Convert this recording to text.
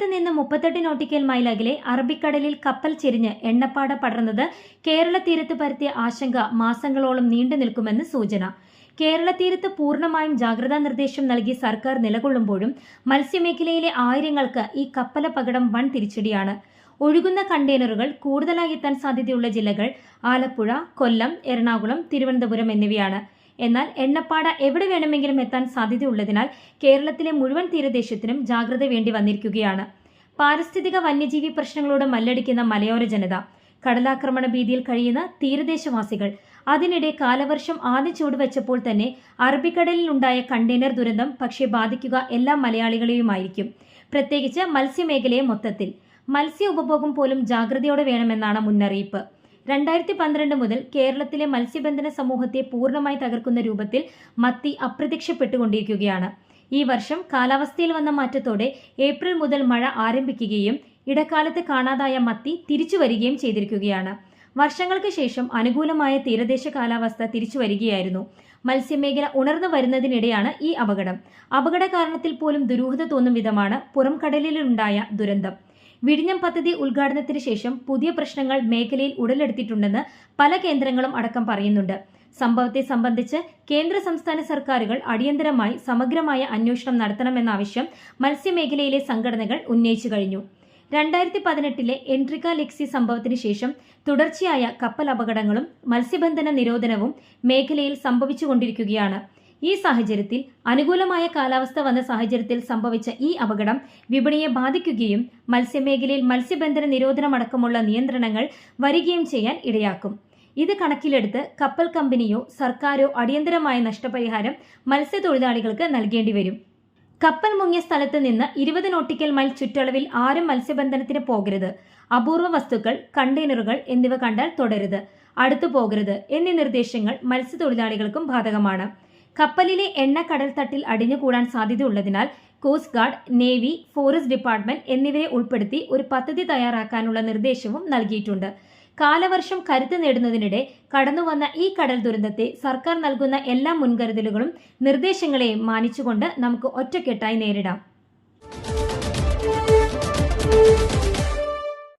തീരത്ത് നിന്ന് 38 nautical mile അകലെ അറബിക്കടലിൽ കപ്പൽ ചെരിഞ്ഞ് എണ്ണപ്പാട പടർന്നത് കേരള തീരത്ത് പരത്തിയ ആശങ്ക മാസങ്ങളോളം നീണ്ടു നിൽക്കുമെന്ന് സൂചന. കേരള തീരത്ത് പൂർണ്ണമായും ജാഗ്രതാ നിർദ്ദേശം നൽകി സർക്കാർ നിലകൊള്ളുമ്പോഴും മത്സ്യമേഖലയിലെ ആയിരങ്ങൾക്ക് ഈ കപ്പലപകടം വൻ തിരിച്ചടിയാണ്. ഒഴുകുന്ന കണ്ടെയ്നറുകൾ കൂടുതലായി എത്താൻ സാധ്യതയുള്ള ജില്ലകൾ ആലപ്പുഴ, കൊല്ലം, എറണാകുളം, തിരുവനന്തപുരം എന്നിവയാണ്. എന്നാൽ എണ്ണപ്പാട എവിടെ വേണമെങ്കിലും എത്താൻ സാധ്യതയുള്ളതിനാൽ കേരളത്തിലെ മുഴുവൻ തീരദേശത്തിനും ജാഗ്രത വേണ്ടി വന്നിരിക്കുകയാണ്. പാരിസ്ഥിതിക വന്യജീവി പ്രശ്നങ്ങളോട് മല്ലടിക്കുന്ന മലയോര ജനത, കടലാക്രമണ ഭീതിയിൽ കഴിയുന്ന തീരദേശവാസികൾ. അതിനിടെ കാലവർഷം ആദ്യ ചുവടുവെച്ചപ്പോൾ തന്നെ അറബിക്കടലിൽ ഉണ്ടായ കണ്ടെയ്നർ ദുരന്തം പക്ഷേ ബാധിക്കുക എല്ലാ മലയാളികളെയുമായിരിക്കും, പ്രത്യേകിച്ച് മത്സ്യമേഖലയെ മൊത്തത്തിൽ. മത്സ്യ ഉപഭോഗം പോലും ജാഗ്രതയോടെ വേണമെന്നാണ് മുന്നറിയിപ്പ്. 2012 മുതൽ കേരളത്തിലെ മത്സ്യബന്ധന സമൂഹത്തെ പൂർണ്ണമായി തകർക്കുന്ന രൂപത്തിൽ മത്തി അപ്രത്യക്ഷപ്പെട്ടുകൊണ്ടിരിക്കുകയാണ്. ഈ വർഷം കാലാവസ്ഥയിൽ വന്ന മാറ്റത്തോടെ ഏപ്രിൽ മുതൽ മഴ ആരംഭിക്കുകയും ഇടക്കാലത്ത് കാണാതായ മത്തി തിരിച്ചു വരികയും ചെയ്തിരിക്കുകയാണ്. വർഷങ്ങൾക്ക് ശേഷം അനുകൂലമായ തീരദേശ കാലാവസ്ഥ തിരിച്ചു വരികയായിരുന്നു. മത്സ്യമേഖല ഉണർന്നു വരുന്നതിനിടെയാണ് ഈ അപകടം. അപകട കാരണത്തിൽ പോലും ദുരൂഹത തോന്നും വിധമാണ് പുറംകടലിലുണ്ടായ ദുരന്തം. വിഴിഞ്ഞം പദ്ധതി ഉദ്ഘാടനത്തിന് ശേഷം പുതിയ പ്രശ്നങ്ങൾ മേഖലയിൽ ഉടലെടുത്തിട്ടുണ്ടെന്ന് പല കേന്ദ്രങ്ങളും അടക്കം പറയുന്നുണ്ട്. സംഭവത്തെ സംബന്ധിച്ച് കേന്ദ്ര സംസ്ഥാന സർക്കാരുകൾ അടിയന്തരമായി സമഗ്രമായ അന്വേഷണം നടത്തണമെന്ന ആവശ്യം മത്സ്യമേഖലയിലെ സംഘടനകൾ ഉന്നയിച്ചു കഴിഞ്ഞു. 2018 എൻട്രിക്ക ലെക്സി സംഭവത്തിന് ശേഷം തുടർച്ചയായ കപ്പൽ അപകടങ്ങളും മത്സ്യബന്ധന നിരോധനവും മേഖലയിൽ സംഭവിച്ചുകൊണ്ടിരിക്കുകയാണ്. ഈ സാഹചര്യത്തിൽ അനുകൂലമായ കാലാവസ്ഥ വന്ന സാഹചര്യത്തിൽ സംഭവിച്ച ഈ അപകടം വിപണിയെ ബാധിക്കുകയും മത്സ്യമേഖലയിൽ മത്സ്യബന്ധന നിരോധനമടക്കമുള്ള നിയന്ത്രണങ്ങൾ വരികയും ചെയ്യാൻ ഇടയാക്കും. ഇത് കണക്കിലെടുത്ത് കപ്പൽ കമ്പനിയോ സർക്കാരോ അടിയന്തരമായ നഷ്ടപരിഹാരം മത്സ്യത്തൊഴിലാളികൾക്ക് നൽകേണ്ടി വരും. കപ്പൽ മുങ്ങിയ സ്ഥലത്ത് നിന്ന് 20 നോട്ടിക്കൽ മൈൽ ചുറ്റളവിൽ ആരും മത്സ്യബന്ധനത്തിന് പോകരുത്. അപൂർവ വസ്തുക്കൾ, കണ്ടെയ്നറുകൾ എന്നിവ കണ്ടാൽ തൊടരുത്, അടുത്തു പോകരുത് എന്നീ നിർദ്ദേശങ്ങൾ മത്സ്യത്തൊഴിലാളികൾക്കും ബാധകമാണ്. കപ്പലിലെ എണ്ണ കടൽത്തട്ടിൽ അടിഞ്ഞുകൂടാൻ സാധ്യതയുള്ളതിനാൽ coast guard, navy, forest department എന്നിവരെ ഉൾപ്പെടുത്തി ഒരു പദ്ധതി തയ്യാറാക്കാനുള്ള നിർദ്ദേശവും നൽകിയിട്ടുണ്ട്. കാലവർഷം കരുത്ത് നേടുന്നതിനിടെ കടന്നുവന്ന ഈ കടൽ ദുരന്തത്തെ സർക്കാർ നൽകുന്ന എല്ലാ മുൻകരുതലുകളും നിർദ്ദേശങ്ങളെയും മാനിച്ചുകൊണ്ട് നമുക്ക് ഒറ്റക്കെട്ടായി നേരിടാം.